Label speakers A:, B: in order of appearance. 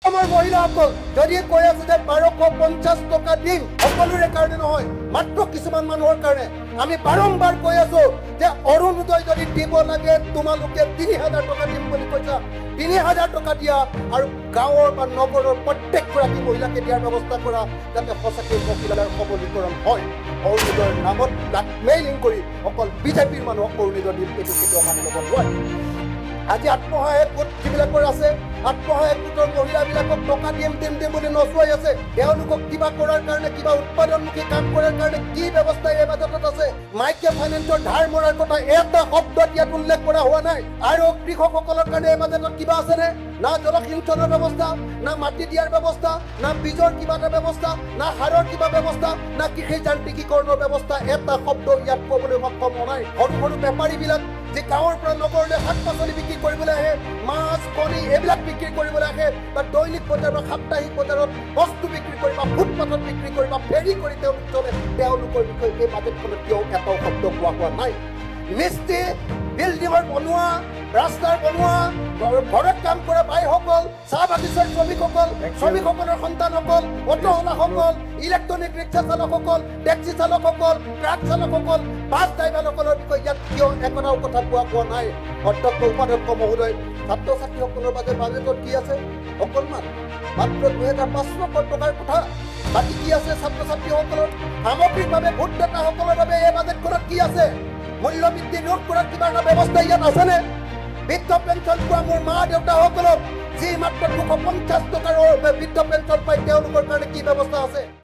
A: আমাৰ মহিলাসকল যদি কৈ আছে যে 1250 টকা দিম সকলোৰে কাৰণে নহয় মাত্ৰ কিছুমান মানুহৰ কাৰণে আমি বাৰম্বাৰ কৈ আছো যে অৰুণোদয় যদি দিব লাগে তোমালোকে 3000 টকা দিম বুলি কৈছা 3000 টকা দিয়া আৰু গাঁৱৰ বা নগৰৰ প্ৰত্যেকগৰাকী মহিলাকে দিয়াৰ ব্যৱস্থা কৰা যাতে সঁচাকৈ মহিলাৰ সবলীকৰণ হয় অৰুণোদয়ৰ নামত ব্লেকমেইলিং কৰি অকল বিজেপিৰ মানুহক অৰুণোদয় দিম এইটো কেতিয়াও মানি ল'ব নোৱাৰে আজি আত্মসহায়ক গোট যিবিলাকৰ আছে আত্মসহায়ক গোটৰ মহিলাবিলাকক টকা দিম বুলি নচুৱাই আছে তেওঁলোকক কিবা কৰাৰ কাৰণে কিবা উৎপাদনমুখী কাম কৰাৰ কাৰণে কি ব্যৱস্থা এই বাজেটত আছে মাইক্ৰ' ফাইনেন্সৰ ধাৰ মৰাৰ কথা এটা শব্দ ইয়াত উল্লেখ কৰা হোৱা নাই আৰু কৃষকসকলৰ কাৰণে এই বাজেটত কিবা আছেনে না জলসিঞ্চনৰ ব্যৱস্থা না মাটি দিয়াৰ ব্যৱস্থা না বীজৰ কিবা এটা ব্যৱস্থা না সাৰৰ কিবা ব্যৱস্থা না কৃষি যান্ত্ৰিকীকৰণৰ ব্যৱস্থা এটা শব্দ ইয়াত ক'বলৈ সক্ষম হোৱা নাই সৰু সৰু বেপাৰীবিলাক যে গাঁৱৰ পৰা নগৰলৈ শাক পাচলি বিক্ৰী কৰিবলৈ আহে মাছ কণী এইবিলাক বিক্ৰী কৰিবলৈ আহে বা দৈনিক বজাৰ বা সাপ্তাহিক বজাৰত বস্তু বিক্ৰী কৰি বা ফুটপাথত বিক্ৰী কৰি বা ফেৰী কৰি তেওঁলোক চলে তেওঁলোকৰ বিষয়ে এই বাজেটখনত কিয় এটাও শব্দ কোৱা হোৱা নাই মিস্ত্ৰী বিল্ডিঙৰ বনোৱা ৰাস্তাৰ বনোৱা ঘৰত কাম কৰা ভাইসকল চাহ বাগিচাৰ শ্ৰমিকসকলৰ সন্তানসকল অটোৱালাসকল ইলেক্ট্ৰনিক ৰিক্সা চালকসকল টেক্সি চালকসকল ট্ৰাক চালকসকল বাছ ড্ৰাইভাৰসকলৰ বিষয়ে ইয়াত কিয় একোটাও কথা কোৱা নাই অধ্যক্ষ উপাধ্যক্ষ মহোদয় ছাত্ৰ ছাত্ৰীসকলৰ বাবে বাজেটত কি আছে অকণমান মাত্ৰ 2500 টকাৰ কথা বাকী কি আছে ছাত্ৰ ছাত্ৰীসকলৰ সামগ্ৰিকভাৱে ভোটদাতাসকলৰ বাবে এই বাজেটখনত কি আছে মূল্যবৃদ্ধি ৰোধ কৰাৰ কিবা এটা ব্যৱস্থা ইয়াত আছেনে বৃদ্ধ পেঞ্চন পোৱা মোৰ মা দেউতাসকলক যি মাত্ৰ 250 টকাৰ বৃদ্ধ পেঞ্চন পায় তেওঁলোকৰ কাৰণে কি ব্যৱস্থা আছে